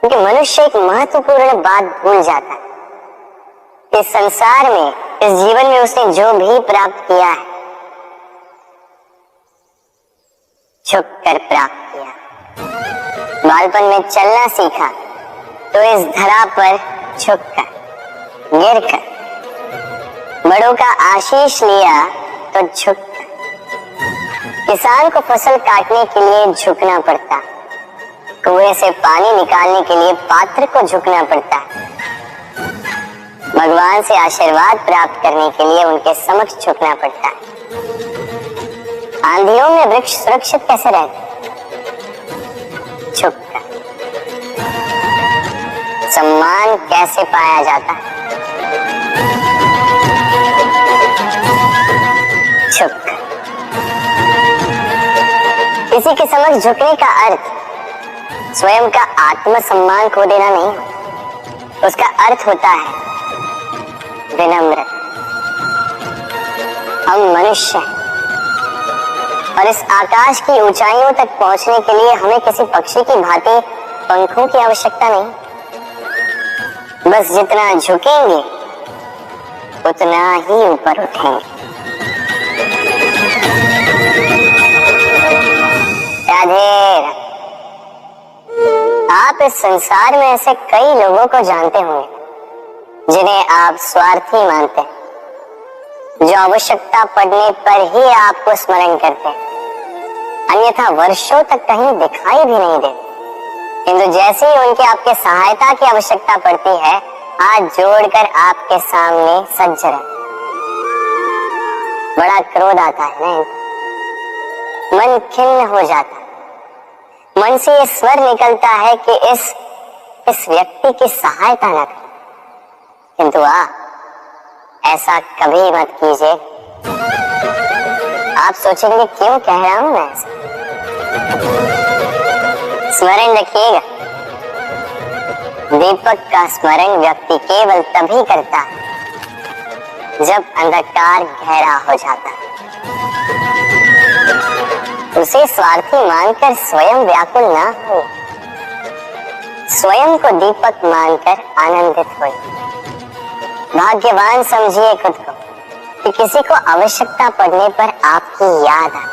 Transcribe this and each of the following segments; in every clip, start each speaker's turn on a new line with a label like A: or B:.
A: क्योंकि मनुष्य एक महत्वपूर्ण बात भूल जाता है। इस संसार में, इस जीवन में उसने जो भी प्राप्त किया है, झुककर प्राप्त किया। बालपन में चलना सीखा तो इस धरा पर झुककर, गिरकर। बड़ों का आशीष लिया तो झुककर। किसान को फसल काटने के लिए झुकना पड़ता, कुएं से पानी निकालने के लिए पात्र को झुकना पड़ता है। भगवान से आशीर्वाद प्राप्त करने के लिए उनके समक्ष झुकना पड़ता है। आंधियों में वृक्ष सुरक्षित कैसे रहते? झुककर। सम्मान कैसे पाया जाता है? झुककर। किसी के समक्ष झुकने का अर्थ स्वयं का आत्मसम्मान खो देना नहीं, उसका अर्थ होता है विनम्र। हम मनुष्य हैं और इस आकाश की ऊंचाइयों तक पहुंचने के लिए हमें किसी पक्षी की भांति पंखों की आवश्यकता नहीं। बस जितना झुकेंगे उतना ही ऊपर उठेंगे। राधे। आप इस संसार में ऐसे कई लोगों को जानते होंगे जिन्हें आप स्वार्थी मानते हैं, जो आवश्यकता पड़ने पर ही आपको स्मरण करते हैं, अन्यथा वर्षों तक कहीं दिखाई भी नहीं देते। किंतु जैसे ही उनके आपके सहायता की आवश्यकता पड़ती है, हाथ जोड़कर आपके सामने सज्ज रहते। बड़ा क्रोध आता है ना, मन खिन्न हो जाता है। मन से ये स्वर निकलता है कि इस व्यक्ति की सहायता न करें, किंतु ऐसा कभी मत कीजिए। आप सोचेंगे क्यों कह रहा हूं मैं ऐसा? स्मरण रखिएगा, दीपक का स्मरण व्यक्ति केवल तभी करता है जब अंधकार गहरा हो जाता है। उसे स्वार्थी मानकर स्वयं व्याकुल ना हो, स्वयं को दीपक मानकर आनंदित हो। भाग्यवान समझिए खुद को कि किसी को आवश्यकता पड़ने पर आपकी याद आए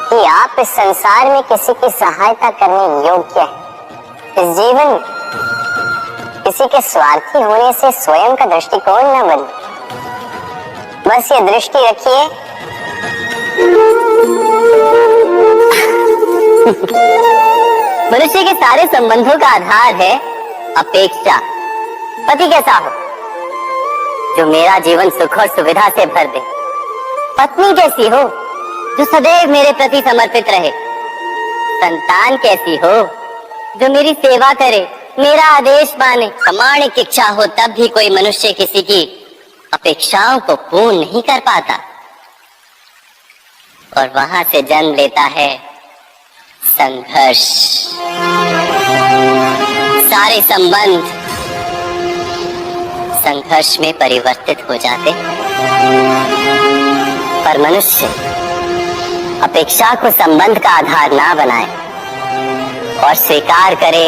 A: कि आप इस संसार में किसी की सहायता करने योग्य हैं। इस जीवन में किसी के स्वार्थी होने से स्वयं का दृष्टिकोण न बदले। बस ये दृष्टि रखिए, मनुष्य के सारे संबंधों का आधार है अपेक्षा। पति कैसा हो जो मेरा जीवन सुख और सुविधा से भर दे, पत्नी कैसी हो जो सदैव मेरे प्रति समर्पित रहे, संतान कैसी हो जो मेरी सेवा करे, मेरा आदेश माने। प्रामाणिक इच्छा हो तब भी कोई मनुष्य किसी की अपेक्षाओं को पूर्ण नहीं कर पाता और वहां से जन्म लेता है संघर्ष। सारे संबंध संघर्ष में परिवर्तित हो जाते, पर मनुष्य अपेक्षा को संबंध का आधार ना बनाए और स्वीकार करे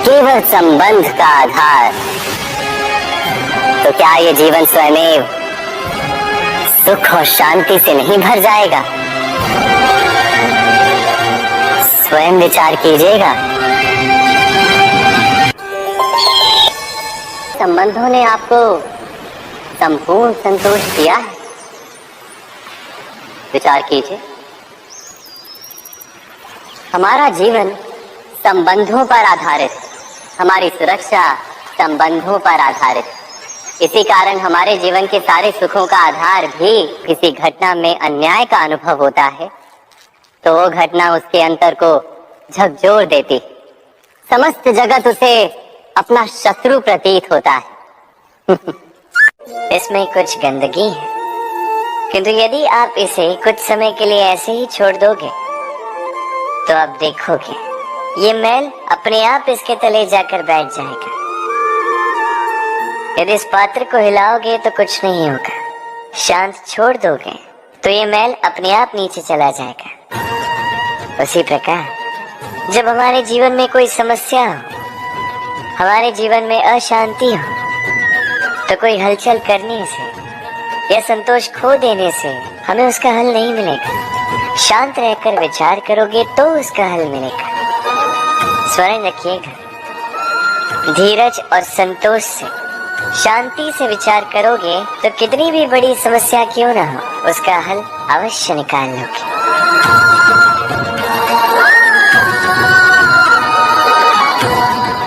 A: केवल संबंध का आधार, तो क्या ये जीवन स्वयं सुख और शांति से नहीं भर जाएगा? स्वयं विचार कीजिएगा। संबंधों ने आपको संपूर्ण संतोष दिया है? विचार कीजिए। हमारा जीवन संबंधों पर आधारित, हमारी सुरक्षा संबंधों पर आधारित। इसी कारण हमारे जीवन के सारे सुखों का आधार भी किसी घटना में अन्याय का अनुभव होता है तो वो घटना उसके अंतर को झकझोर देती, समस्त जगत उसे अपना शत्रु प्रतीत होता है। इसमें कुछ गंदगी है, किंतु यदि आप इसे कुछ समय के लिए ऐसे ही छोड़ दोगे तो आप देखोगे ये मैल अपने आप इसके तले जाकर बैठ जाएगा। यदि इस पात्र को हिलाओगे तो कुछ नहीं होगा, शांत छोड़ दोगे तो ये मैल अपने आप नीचे चला जाएगा। उसी प्रकार जब हमारे जीवन में कोई समस्या हो, हमारे जीवन में अशांति हो, तो कोई हलचल करने से या संतोष खो देने से हमें उसका हल नहीं मिलेगा। शांत रहकर विचार करोगे तो उसका हल मिलेगा। स्मरण रखिएगा, धीरज और संतोष से, शांति से विचार करोगे तो कितनी भी बड़ी समस्या क्यों ना हो, उसका हल अवश्य निकाल लोगे।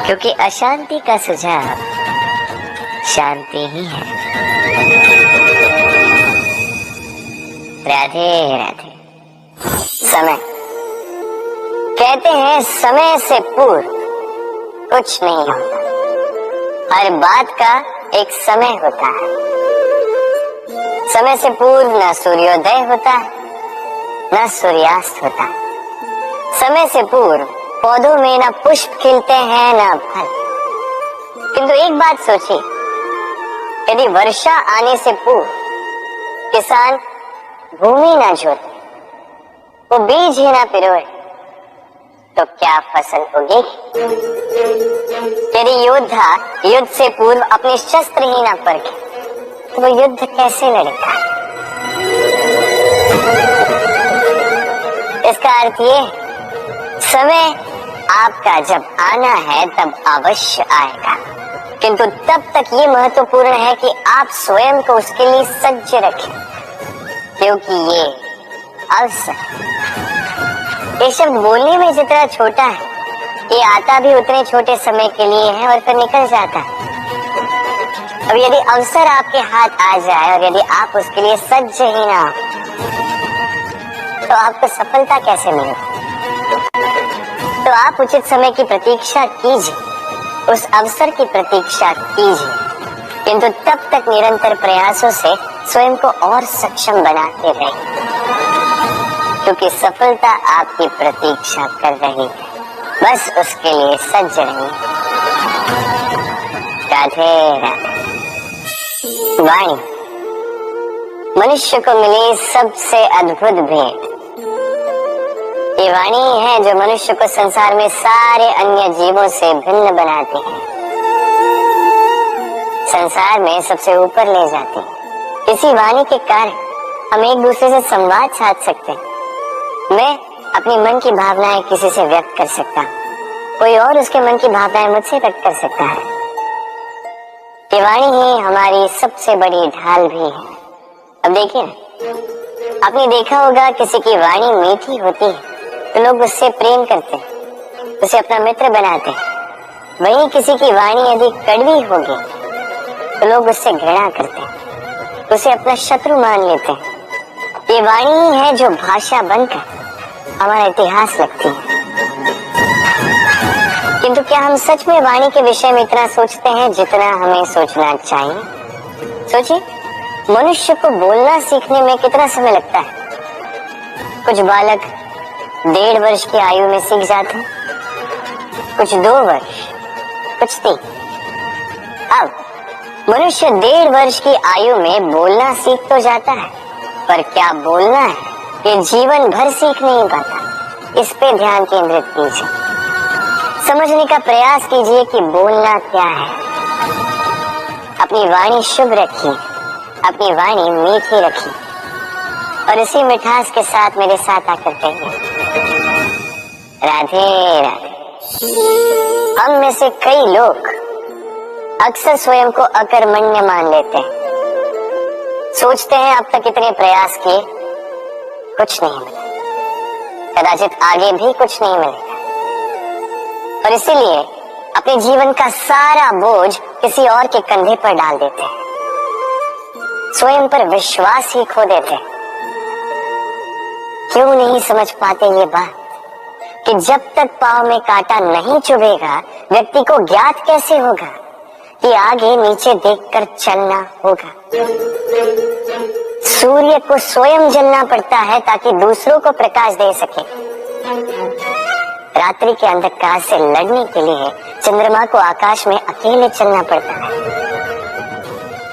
A: क्योंकि अशांति का सुझाव शांति ही है। राधे राधे। समय, कहते हैं समय से पूर्व कुछ नहीं होता। हर बात का एक समय होता है। समय से पूर्व न सूर्योदय होता है, न सूर्यास्त होता है। समय से पूर्व पौधों में न पुष्प खिलते हैं न फल। किंतु एक बात सोचिए, यदि वर्षा आने से पूर्व किसान भूमि न जोते, वो बीज ही न पिरोए, तो क्या फसल होगी? यदि योद्धा युद्ध से पूर्व अपने शस्त्र ही न परखे, तो वो युद्ध कैसे लड़ेगा? इसका अर्थ ये, समय आपका जब आना है तब अवश्य आएगा, किंतु तब तक ये महत्वपूर्ण है कि आप स्वयं को उसके लिए सज्ज रखें, क्योंकि ये अवसर, ये शब्द बोलने में जितना छोटा है, ये आता भी उतने छोटे समय के लिए है और फिर निकल जाता है। अब यदि अवसर आपके हाथ आ जाए और यदि आप उसके लिए सज्ज ही ना हो, तो आपको सफलता कैसे मिलेगी? तो आप उचित समय की प्रतीक्षा कीजिए, उस अवसर की प्रतीक्षा कीजिए, किंतु तब तक निरंतर प्रयासों से स्वयं को और सक्षम बनाते रहिए, क्योंकि सफलता आपकी प्रतीक्षा कर रही है। बस उसके लिए सज्ज रहिए। राधे राधे। वाणी मनुष्य को मिली सबसे अद्भुत भेंट। ये वाणी है जो मनुष्य को संसार में सारे अन्य जीवों से भिन्न बनाती है, संसार में सबसे ऊपर ले जाती है। इसी वाणी के कारण हम एक दूसरे से संवाद साध सकते हैं। मैं अपनी मन की भावनाएं किसी से व्यक्त कर सकता हूँ, कोई और उसके मन की भावनाएं मुझसे व्यक्त कर सकता है। ये वाणी ही हमारी सबसे बड़ी ढाल भी है। अब देखिए ना, आपने देखा होगा किसी की वाणी मीठी होती है तो लोग उससे प्रेम करते हैं, उसे अपना मित्र बनाते हैं। वहीं किसी की वाणी यदि कड़वी होगी तो लोग उससे घृणा करते हैं, उसे अपना शत्रु मान लेते हैं। ये वाणी ही है जो भाषा बनकर हमारा इतिहास लिखती है। किंतु क्या हम सच में वाणी के विषय में इतना सोचते हैं जितना हमें सोचना चाहिए? सोचिए, मनुष्य को बोलना सीखने में कितना समय लगता है। कुछ बालक 1.5 वर्ष की आयु में सीख जाते हैं, कुछ 2 वर्ष, कुछ 3। अब मनुष्य 1.5 वर्ष की आयु में बोलना सीख तो जाता है, पर क्या बोलना है ये जीवन भर सीख नहीं पाता। इस पे ध्यान केंद्रित कीजिए, समझने का प्रयास कीजिए कि बोलना क्या है। अपनी वाणी शुभ रखिए, अपनी वाणी मीठी रखिए और इसी मिठास के साथ मेरे साथ आकर कहिए, राधे राधे। हम में से कई लोग अक्सर स्वयं को अकर्मण्य मान लेते हैं, सोचते हैं अब तक इतने प्रयास किए, कुछ नहीं मिला, कदाचित आगे भी कुछ नहीं मिलेगा, और इसीलिए अपने जीवन का सारा बोझ किसी और के कंधे पर डाल देते हैं, स्वयं पर विश्वास ही खो देते हैं। क्यों नहीं समझ पाते ये बात कि जब तक पांव में कांटा नहीं चुभेगा व्यक्ति को ज्ञात कैसे होगा कि आगे नीचे देखकर चलना होगा। सूर्य को स्वयं जलना पड़ता है ताकि दूसरों को प्रकाश दे सके। रात्रि के अंधकार से लड़ने के लिए चंद्रमा को आकाश में अकेले चलना पड़ता है।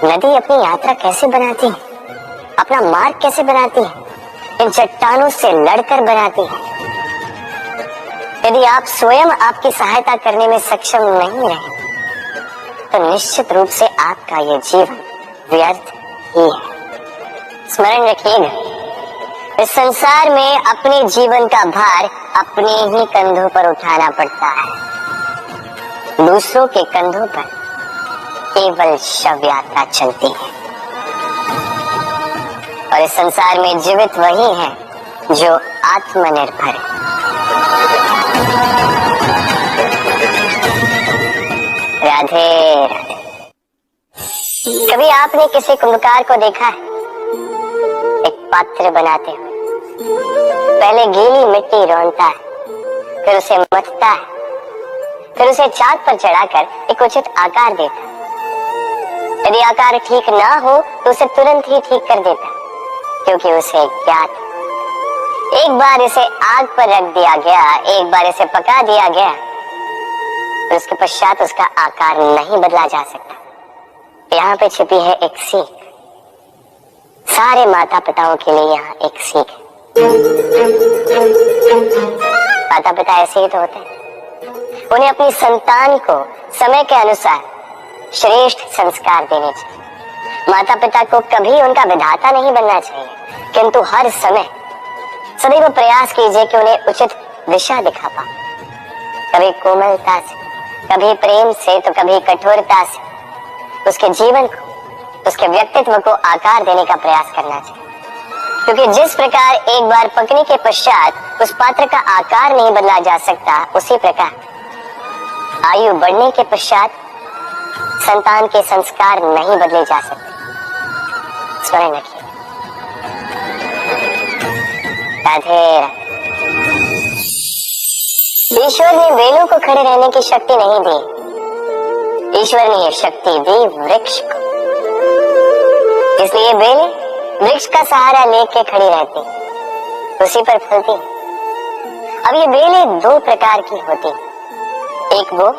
A: नदी अपनी यात्रा कैसे बनाती है, अपना मार्ग कैसे बनाती है, इन चट्टानों से लड़कर बनाती है। यदि आप स्वयं आपकी सहायता करने में सक्षम नहीं रहे तो निश्चित रूप से आपका यह जीवन व्यर्थ ही है। स्मरण रखिएगा, इस संसार में अपने जीवन का भार अपने ही कंधों पर उठाना पड़ता है। दूसरों के कंधों पर केवल शव यात्रा चलती है और इस संसार में जीवित वही है जो आत्मनिर्भर है। राधे राधे। कभी आपने किसी कुंभकार को देखा है? एक पात्र बनाते हुए पहले गीली मिट्टी रौंदता है, फिर उसे मथता है, फिर उसे चाक पर चढ़ाकर एक उचित आकार देता है। यदि आकार ठीक ना हो तो उसे तुरंत ही ठीक कर देता, क्योंकि उसे ज्ञात एक बार इसे आग पर रख दिया गया, एक बार इसे पका दिया गया, तो उसके पश्चात उसका आकार नहीं बदला जा सकता। यहाँ पे छिपी है एक सीख, सारे माता पिताओं के लिए यहाँ एक सीख है। माता पिता ऐसे ही तो होते हैं, उन्हें अपनी संतान को समय के अनुसार श्रेष्ठ संस्कार देने चाहिए। माता पिता को कभी उनका विधाता नहीं बनना चाहिए, किंतु हर समय सदैव प्रयास कीजिए कि उन्हें उचित दिशा दिखा पाओ। कभी कोमलता से, कभी प्रेम से, तो कभी कठोरता से उसके जीवन को, उसके व्यक्तित्व को आकार देने का प्रयास करना चाहिए। क्योंकि जिस प्रकार एक बार पकने के पश्चात उस पात्र का आकार नहीं बदला जा सकता, उसी प्रकार आयु बढ़ने के पश्चात संतान के संस्कार नहीं बदले जा सकते। स्मरण रखिए। राधे राधे। ईश्वर ने बेलों को खड़े रहने की शक्ति नहीं दी, ईश्वर ने यह शक्ति दी वृक्ष को। इसलिए बेलें वृक्ष का सहारा लेके खड़ी रहती, उसी पर फलती। अब ये बेलें दो प्रकार की होती, एक वो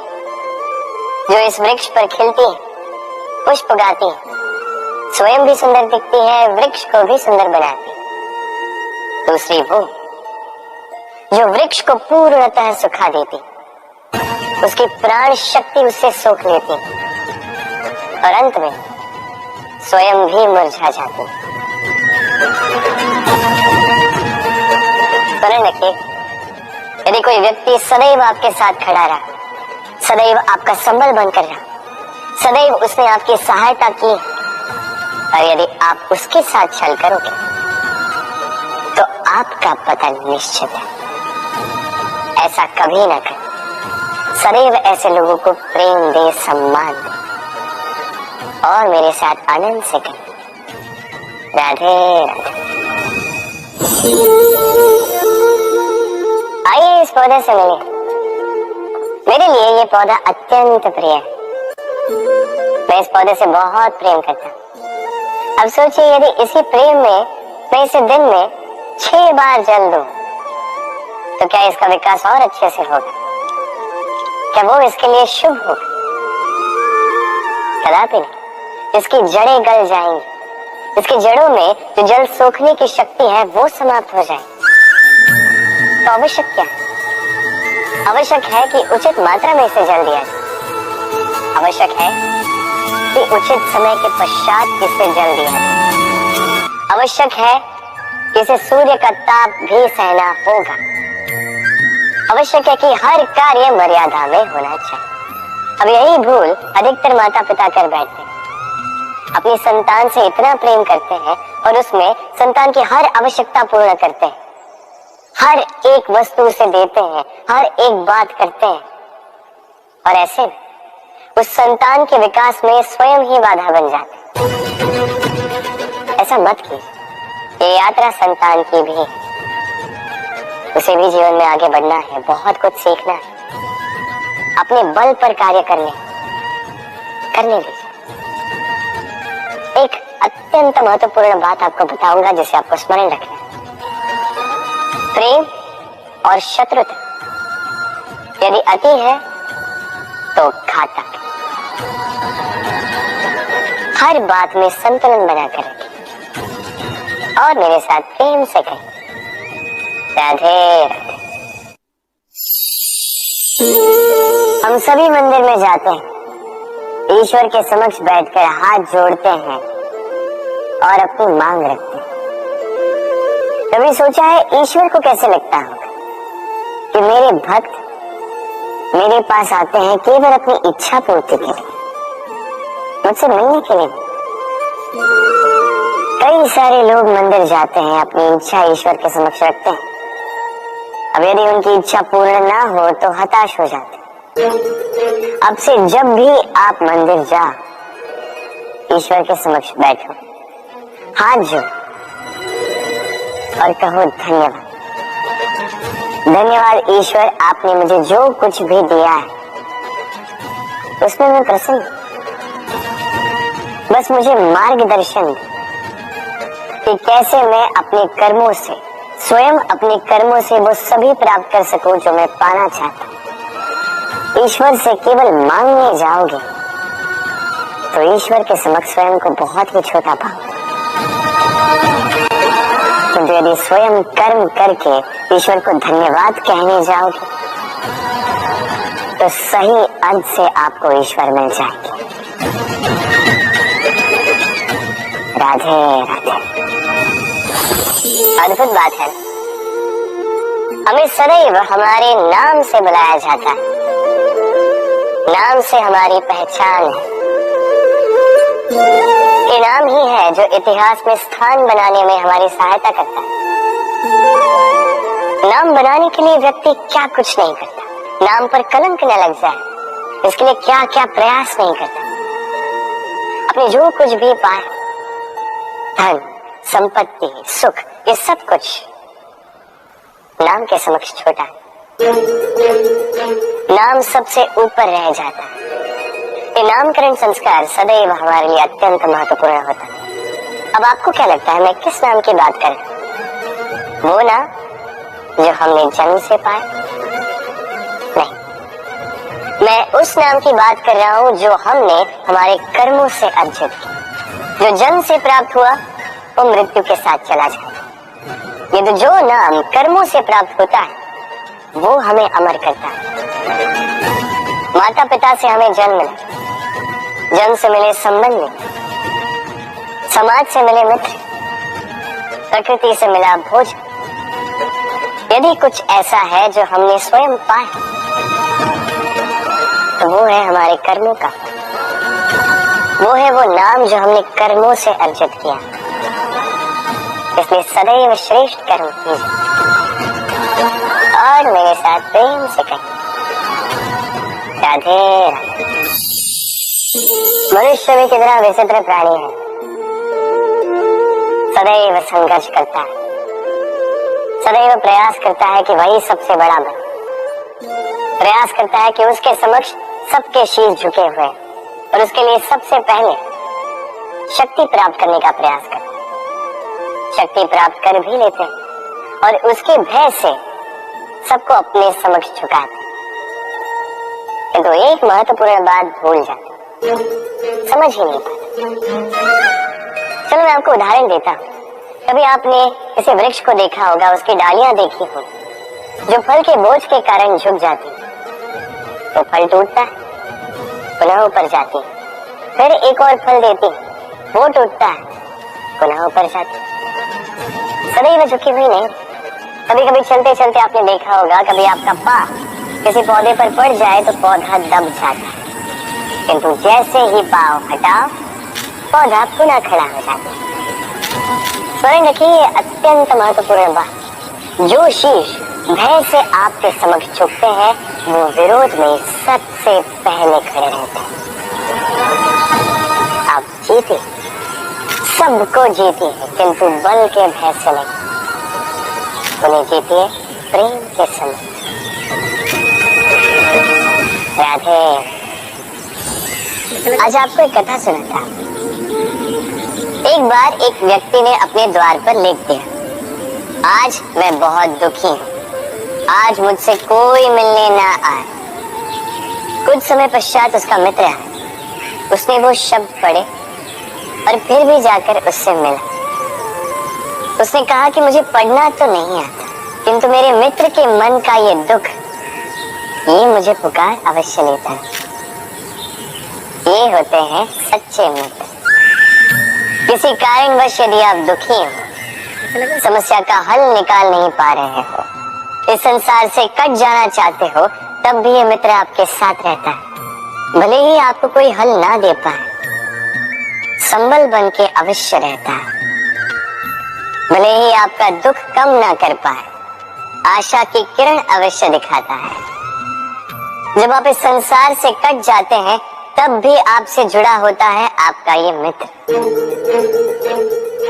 A: जो इस वृक्ष पर खिलती है, पुष्प गाती है, स्वयं भी सुंदर दिखती है, वृक्ष को भी सुंदर बनाती। दूसरी वो जो वृक्ष को पूर्णतः सुखा देती, उसकी प्राण शक्ति उससे सोख लेती और अंत में स्वयं भी मुरझा जाती। स्मरण रखिए, यदि कोई व्यक्ति सदैव आपके साथ खड़ा रहा, सदैव आपका संबल बनकर रहा, सदैव उसने आपकी सहायता की, और यदि आप उसके साथ छल करोगे तो आपका पतन निश्चित है। ऐसा कभी ना करें। सदैव ऐसे लोगों को प्रेम दे, सम्मान दे और मेरे साथ आनंद से करें। राधे राधे। आइए इस पौधे से मिलिए। मेरे लिए ये पौधा अत्यंत प्रिय है। मैं इस पौधे से बहुत प्रेम करता हूँ। अब सोचिए, यदि इसी प्रेम में मैं इसे दिन में 6 बार जल दूं, तो क्या इसका विकास और अच्छे से होगा? क्या वो इसके लिए शुभ होगा? कदापि नहीं। इसकी जड़ें गल जाएंगी, इसकी जड़ों में जो जल सोखने की शक्ति है वो समाप्त हो जाए। तो आवश्यक क्या है? आवश्यक है कि उचित मात्रा में इसे जल दिया जाए। आवश्यक है कि उचित समय के पश्चात इसे जल दिया जाए। आवश्यक है कि इसे सूर्य का ताप भी सहना होगा। आवश्यक है कि हर कार्य मर्यादा में होना चाहिए। अब यही भूल अधिकतर माता पिता कर बैठते हैं। अपनी संतान से इतना प्रेम करते हैं और उसमें संतान की हर आवश्यकता पूर्ण करते हैं, हर एक वस्तु उसे देते हैं, हर एक बात करते हैं, और ऐसे में उस संतान के विकास में स्वयं ही बाधा बन जाते हैं। ऐसा मत कीजिए। ये यात्रा संतान की भी है, उसे भी जीवन में आगे बढ़ना है, बहुत कुछ सीखना है, अपने बल पर कार्य करने दीजिए। एक अत्यंत महत्वपूर्ण बात आपको बताऊंगा जिसे आपको स्मरण रखना है। प्रेम और शत्रुता यदि अति है तो घातक। हर बात में संतुलन बनाकर रखें और मेरे साथ प्रेम से कहें, राधे राधे। हम सभी मंदिर में जाते हैं, ईश्वर के समक्ष बैठकर हाथ जोड़ते हैं और अपनी मांग रखते हैं। कभी सोचा है ईश्वर को कैसे लगता होगा कि मेरे भक्त मेरे पास आते हैं केवल अपनी इच्छा पूर्ति के लिए, मुझसे मिलने के लिए। कई सारे लोग मंदिर जाते हैं, अपनी इच्छा ईश्वर के समक्ष रखते हैं। अब यदि उनकी इच्छा पूर्ण ना हो तो हताश हो जाते हैं। अब से जब भी आप मंदिर जाओ, ईश्वर के समक्ष बैठो, हाथ जोड़ो और कहो धन्यवाद। धन्यवाद ईश्वर, आपने मुझे जो कुछ भी दिया है उसमें मैं प्रसन्न हूं। बस मुझे मार्गदर्शन दे कि कैसे मैं अपने कर्मों से, स्वयं अपने कर्मों से वो सभी प्राप्त कर सकूं जो मैं पाना चाहता हूं। ईश्वर से केवल मांगने जाओगे तो ईश्वर के समक्ष स्वयं को बहुत ही छोटा पाओगे। किंतु यदि स्वयं कर्म करके ईश्वर को धन्यवाद कहने जाओगे तो सही अर्थ से आपको ईश्वर मिल जाएंगे। राधे राधे। अद्भुत बात है, हमें सदैव हमारे नाम से बुलाया जाता है। नाम से हमारी पहचान है। ये नाम ही है जो इतिहास में स्थान बनाने में हमारी सहायता करता है। नाम बनाने के लिए व्यक्ति क्या कुछ नहीं करता, नाम पर कलंक न लग जाए इसके लिए क्या क्या प्रयास नहीं करता। अपने जो कुछ भी पाए, धन, संपत्ति, सुख, ये सब कुछ नाम के समक्ष छोटा है। नाम सबसे ऊपर रह जाता है। ये नामकरण संस्कार सदैव हमारे लिए अत्यंत महत्वपूर्ण होता है। अब आपको क्या लगता है मैं किस नाम की बात कर रहा हूं? वो नाम जो हमने जन्म से पाया? नहीं, मैं उस नाम की बात कर रहा हूं जो हमने हमारे कर्मों से अर्जित किया। जो जन्म से प्राप्त हुआ वो मृत्यु के साथ चला जाता। ये तो जो नाम कर्मों से प्राप्त होता है वो हमें अमर करता है। माता पिता से हमें जन्म मिला, जन्म से मिले संबंध मिले, समाज से मिले मित्र, प्रकृति से मिला भोजन। यदि कुछ ऐसा है जो हमने स्वयं पाया तो वो है हमारे कर्मों का, वो है वो नाम जो हमने कर्मों से अर्जित किया। इसलिए सदैव श्रेष्ठ कर्म कीजिए और मेरे साथ प्रेम से कहिए राधे राधे। मनुष्य भी कितना विचित्र प्राणी है, सदैव संघर्ष करता है, सदैव प्रयास करता है कि वही सबसे बड़ा बने, प्रयास करता है कि उसके समक्ष सबके शीश झुके हुए और उसके लिए सबसे पहले शक्ति प्राप्त करने का प्रयास करता है। शक्ति प्राप्त कर भी लेते हैं और उसके भय से सबको अपने समक्ष झुकाते हैं। तो एक महत्वपूर्ण बात भूल जाते, समझ ही नहीं पाते। चलो मैं आपको उदाहरण देता हूँ। कभी आपने किसी वृक्ष को देखा होगा, उसकी डालियां देखी हो जो फल के बोझ के कारण झुक जाती, तो फल टूटता है, पुनः ऊपर जाती है, फिर एक और फल देती, वो टूटता है, पुनः ऊपर जाती है, सदैव झुकी हुई नहीं। कभी कभी चलते चलते आपने देखा होगा, कभी आपका पाँव किसी पौधे पर पड़ जाए तो पौधा दब जाता है, किंतु जैसे ही पाँव हटाओ पौधा पुनः खड़ा हो जाता है। स्मरण रखिए अत्यंत महत्वपूर्ण बात, जो शीश भय से आपके समक्ष झुकते हैं वो विरोध में सबसे पहले खड़े रहते हैं। आप जीते, सबको जीती है, किंतु बल के भय से नहीं, उन्हें जीतिए प्रेम के समय। राधे। आज आपको एक कथा सुनाता। एक बार एक व्यक्ति ने अपने द्वार पर लिख दिया, आज मैं बहुत दुखी हूँ, आज मुझसे कोई मिलने ना आए। कुछ समय पश्चात उसका मित्र आया, उसने वो शब्द पढ़े और फिर भी जाकर उससे मिला। उसने कहा कि मुझे पढ़ना तो नहीं आता, किंतु मेरे मित्र के मन का ये दुख ये मुझे पुकार अवश्य लेता है। ये होते हैं सच्चे मित्र। किसी कारणवश यदि आप दुखी हो, समस्या का हल निकाल नहीं पा रहे हो, इस संसार से कट जाना चाहते हो, तब भी ये मित्र आपके साथ रहता है। भले ही आपको कोई हल ना दे पाए, संबल बन के अवश्य रहता है। भले ही आपका दुख कम ना कर पाए, आशा की किरण अवश्य दिखाता है। जब आप इस संसार से कट जाते हैं, तब भी आपसे जुड़ा होता है आपका ये मित्र,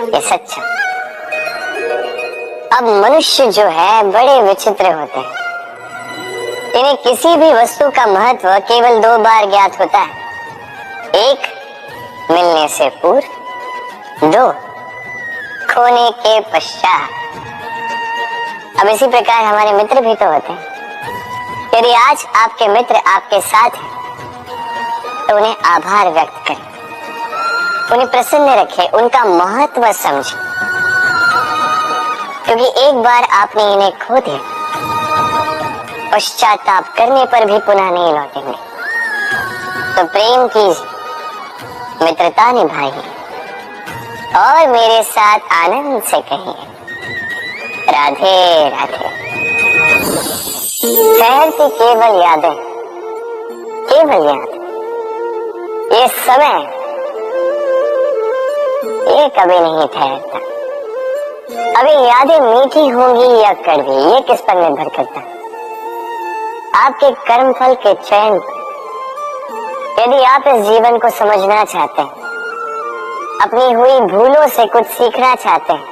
A: ये सच्चा। अब मनुष्य जो है बड़े विचित्र होते हैं। इन्हें किसी भी वस्तु का महत्व केवल 2 बार ज्ञात होता है। एक, मिलने से पूर्व, 2, खोने के पश्चात। अब इसी प्रकार हमारे मित्र भी तो होते हैं। यदि आज आपके मित्र आपके साथ हैं, तो उन्हें आभार व्यक्त करें, उन्हें प्रसन्न रखें, उनका महत्व समझें, क्योंकि एक बार आपने इन्हें खो दिया, पश्चाताप करने पर भी पुनः नहीं लौटेंगे। तो प्रेम कीजिए, मित्रता निभाइए और मेरे साथ आनंद से कहिए राधे राधे। ठहरती केवल यादें, केवल यादें। ये समय ये कभी नहीं ठहरता। अभी यादें मीठी होंगी या कड़वी, ये किस पर निर्भर करता है? आपके कर्मफल के चयन पर। यदि आप इस जीवन को समझना चाहते हैं, अपनी हुई भूलों से कुछ सीखना चाहते हैं,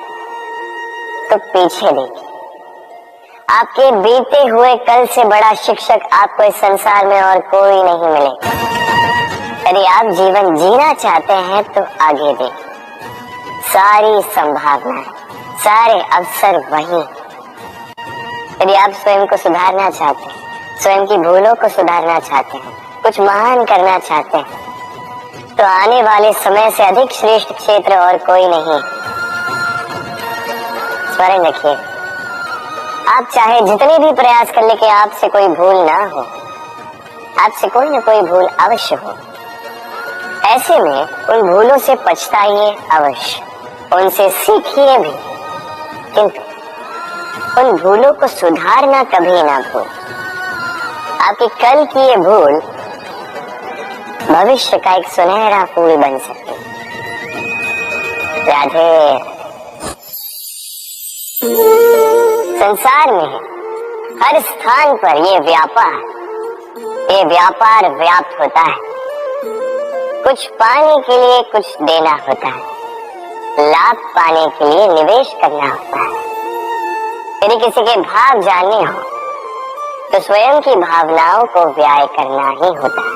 A: तो पीछे देखिए। आपके बीते हुए कल से बड़ा शिक्षक आपको इस संसार में और कोई नहीं मिलेगा। यदि आप जीवन जीना चाहते हैं, तो आगे देखिए। सारी संभावनाएं, सारे अवसर वही। यदि आप स्वयं को सुधारना चाहते हैं, स्वयं की भूलों को सुधारना चाहते हैं, कुछ महान करना चाहते हैं, तो आने वाले समय से अधिक श्रेष्ठ क्षेत्र और कोई नहीं। स्मरण रखिए, आप चाहे जितने भी प्रयास कर ले कि आपसे कोई भूल ना हो, आपसे कोई न कोई भूल अवश्य हो। ऐसे में उन भूलों से पछताइए अवश्य, उनसे सीखिए भी, किंतु उन भूलों को सुधारना कभी ना भूल। आपकी कल की ये भूल भविष्य का एक सुनहरा फूल बन सकती है। राधे। संसार में हर स्थान पर ये व्यापार व्याप्त होता है। कुछ पाने के लिए कुछ देना होता है, लाभ पाने के लिए निवेश करना होता है। यदि किसी के भाव जानने हो, तो स्वयं की भावनाओं को व्याय करना ही होता है।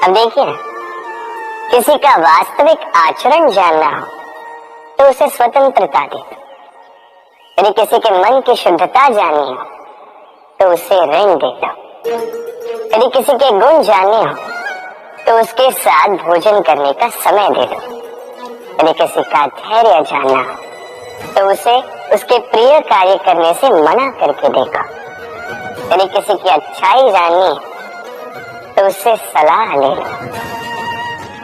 A: अब देखिए, किसी का वास्तविक आचरण जानना हो, तो उसे स्वतंत्रता दे दो। यदि किसी के मन की शुद्धता जाननी हो, तो उसे ऋण दे दो। यदि किसी के गुण जानने हो, तो उसके साथ भोजन करने का समय दे दो। यदि किसी का धैर्य जानना हो, तो उसे उसके प्रिय कार्य करने से मना करके देखो। यदि किसी की अच्छाई जाननी है, तो उससे सलाह ले लो।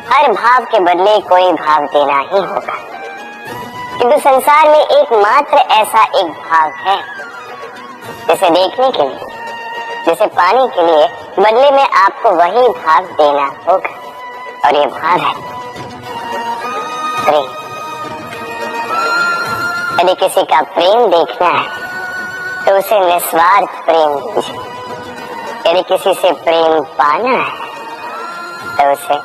A: हर भाव के बदले कोई भाव देना ही होगा, किंतु संसार में एकमात्र ऐसा एक भाव है जिसे देखने के लिए, जिसे पाने के लिए बदले में आपको वही भाव देना होगा, और ये भाव है प्रेम। यदि किसी का प्रेम देखना है, तो उसे निस्वार्थ प्रेम दीजिए। यदि किसी से प्रेम पाना है, तो उसे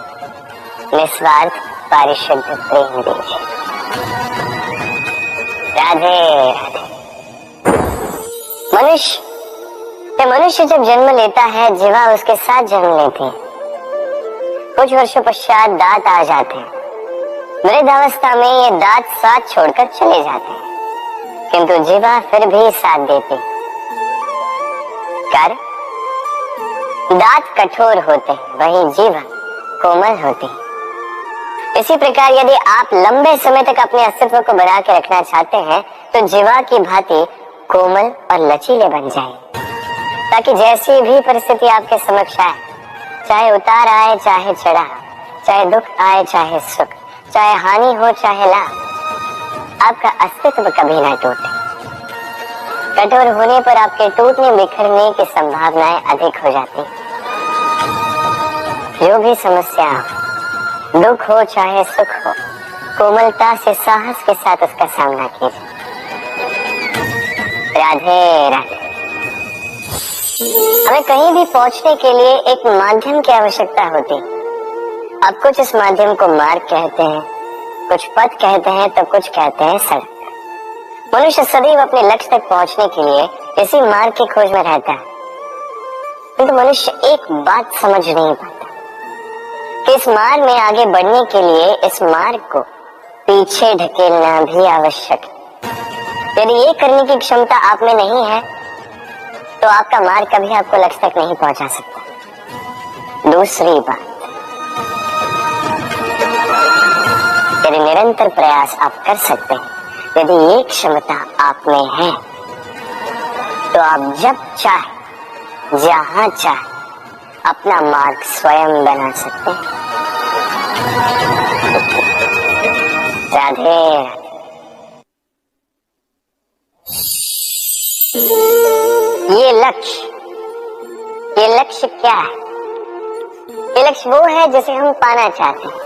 A: निस्वार्थ पारिशुद्ध प्रेम दीजिए। राधे राधे। मनुष्य जब जन्म लेता है, जीवा उसके साथ जन्म लेती है। कुछ वर्षों पश्चात दांत आ जाते हैं। वृद्धावस्था में ये दांत साथ छोड़कर चले जाते हैं, किंतु जीवा फिर भी साथ देती। कारण दांत कठोर होते हैं, वही जीवा कोमल होती है। इसी प्रकार यदि आप लंबे समय तक अपने अस्तित्व को बना के रखना चाहते हैं, तो जीवा की भांति कोमल और लचीले बन जाएं। ताकि जैसी भी परिस्थिति आपके समक्ष आए, चाहे उतार आए चाहे चढ़ा, चाहे दुख आए चाहे सुख, चाहे हानि हो चाहे लाभ, आपका अस्तित्व कभी ना टूटे। कठोर होने पर आपके टूटने बिखरने की संभावनाएं अधिक हो जाती। जो भी समस्या हो, दुख हो चाहे सुख हो, कोमलता से साहस के साथ उसका सामना कीजिए। राधे राधे। हमें कहीं भी पहुंचने के लिए एक माध्यम की आवश्यकता होती। अब कुछ इस माध्यम को मार्ग कहते हैं, कुछ पथ कहते हैं, तो कुछ कहते हैं सड़क। मनुष्य सदैव अपने लक्ष्य तक पहुंचने के लिए इसी मार्ग की खोज में रहता है, किंतु मनुष्य एक बात समझ नहीं पाता कि इस मार्ग में आगे बढ़ने के लिए इस मार्ग को पीछे ढकेलना भी आवश्यक है। यदि ये करने की क्षमता आप में नहीं है तो आपका मार्ग कभी आपको लक्ष्य तक नहीं पहुंचा सकता। दूसरी बात, यदि निरंतर प्रयास आप कर सकते हैं, यदि ये क्षमता आप में है, तो आप जब चाहे जहां चाहे अपना मार्ग स्वयं बना सकते हैं। राधे। ये लक्ष्य क्या है? ये लक्ष्य वो है जिसे हम पाना चाहते हैं।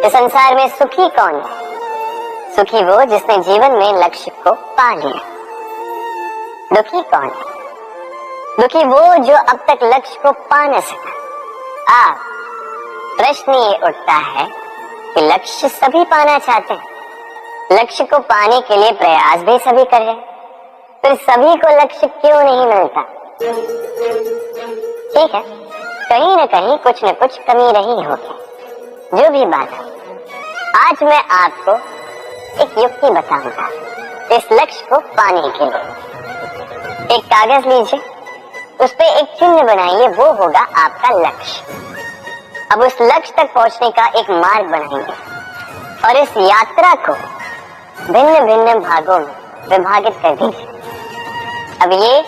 A: इस संसार में सुखी कौन है? सुखी वो जिसने जीवन में लक्ष्य को पा लिया। दुखी कौन है? दुखी वो जो अब तक लक्ष्य को पा न सका। अब प्रश्न ये उठता है कि लक्ष्य सभी पाना चाहते हैं, लक्ष्य को पाने के लिए प्रयास भी सभी कर रहे हैं, फिर सभी को लक्ष्य क्यों नहीं मिलता? ठीक है, कहीं न कहीं कुछ न कुछ कमी रही होगी। जो भी बात है, आज मैं आपको एक युक्ति बताऊंगा इस लक्ष्य को पाने के लिए। एक कागज लीजिए, उस पे एक चिन्ह बनाइए, वो होगा आपका लक्ष्य। अब उस लक्ष्य तक पहुंचने का एक मार्ग बनाएंगे और इस यात्रा को भिन्न भिन्न भागों में विभाजित कर दीजिए। अब ये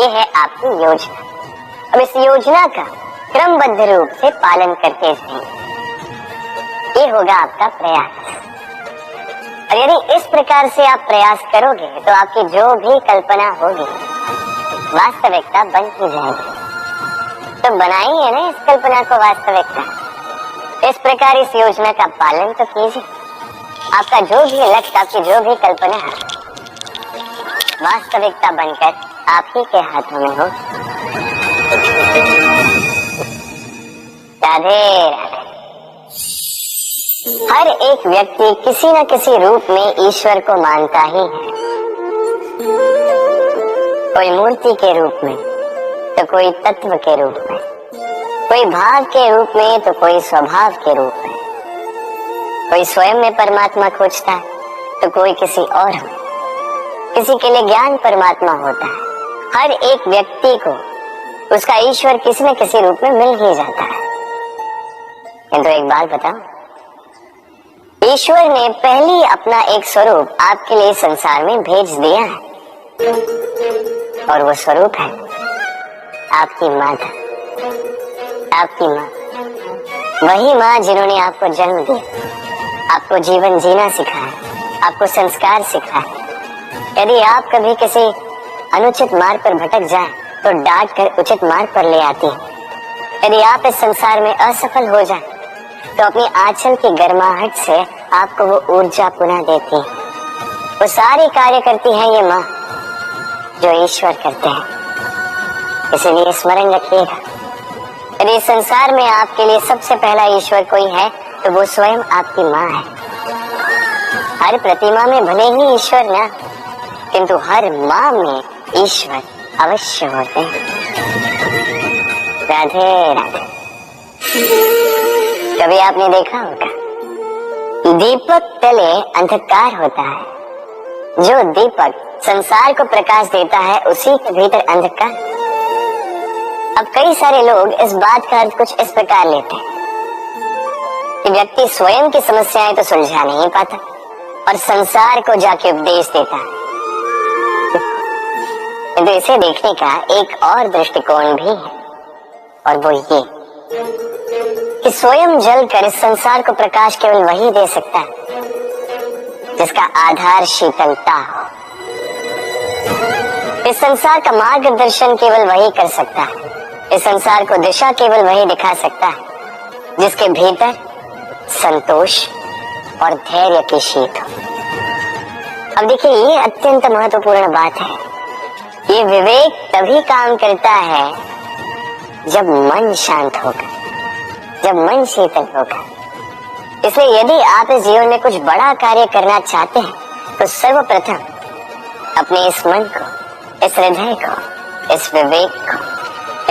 A: है आपकी योजना। अब इस योजना का क्रमबद्ध रूप से पालन करते जाएंगे, ये होगा आपका प्रयास। और यदि इस प्रकार से आप प्रयास करोगे तो आपकी जो भी कल्पना होगी वास्तविकता बन ही जाएगी। तो बनाइए ना इस कल्पना को वास्तविकता। इस प्रकार इस योजना का पालन तो कीजिए। आपका जो भी लक्ष्य, आपकी जो भी कल्पना है, वास्तविकता बनकर आप ही के हाथों में हो। राधे राधे। हर एक व्यक्ति किसी न किसी रूप में ईश्वर को मानता ही है। कोई मूर्ति के रूप में, तो कोई तत्व के रूप में, कोई भाव के रूप में, तो कोई स्वभाव के रूप में। कोई स्वयं में परमात्मा खोजता है, तो कोई किसी और में। किसी के लिए ज्ञान परमात्मा होता है। हर एक व्यक्ति को उसका ईश्वर किसी न किसी रूप में मिल ही जाता है। किंतु एक बात बताओ, ईश्वर ने पहले अपना एक स्वरूप आपके लिए संसार में भेज दिया है, और वो स्वरूप है आपकी माता, आपकी माँ। वही माँ जिन्होंने आपको जन्म दिया, आपको जीवन जीना सिखाया, आपको संस्कार सिखाया। यदि आप कभी किसी अनुचित मार्ग पर भटक जाए तो डांट कर उचित मार्ग पर ले आती है। यदि आप इस संसार में असफल हो जाए तो अपनी आंचल की गर्माहट से आपको वो ऊर्जा पुनः देती है। वो सारे कार्य करती है ये माँ जो ईश्वर करते हैं। इसलिए स्मरण रखिएगा, यदि इस संसार में आपके लिए सबसे पहला ईश्वर कोई है तो वो स्वयं आपकी माँ है। हर प्रतिमा में भले ही ईश्वर ना, किंतु हर माँ में ईश्वर अवश्य होते हैं। राधे राधे। कभी आपने देखा होगा, दीपक तले अंधकार होता है। जो दीपक संसार को प्रकाश देता है, उसी के भीतर अंधकार। अब कई सारे लोग इस बात का अर्थ कुछ इस प्रकार लेते हैं कि व्यक्ति स्वयं की समस्याएं तो सुलझा नहीं पाता और संसार को जाके उपदेश देता है। किंतु इसे देखने का एक और दृष्टिकोण भी है, और वो ये कि स्वयं जल कर इस संसार को प्रकाश केवल वही दे सकता है जिसका आधार शीतलता हो। इस संसार का मार्गदर्शन केवल वही कर सकता है, इस संसार को दिशा केवल वही दिखा सकता है जिसके भीतर संतोष और धैर्य की शीत हो। अब देखिए, ये अत्यंत महत्वपूर्ण बात है। ये विवेक तभी काम करता है जब मन शांत होगा, जब मन शीतल होगा। इसलिए यदि आप इस जीवन में कुछ बड़ा कार्य करना चाहते हैं तो सर्वप्रथम अपने इस मन को, इस हृदय को, इस विवेक को,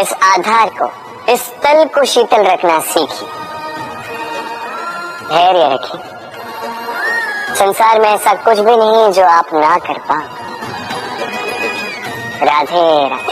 A: इस आधार को, इस तल को शीतल रखना सीखिए, धैर्य रखिए। संसार में ऐसा कुछ भी नहीं जो आप ना कर पाओ। राधे राधे।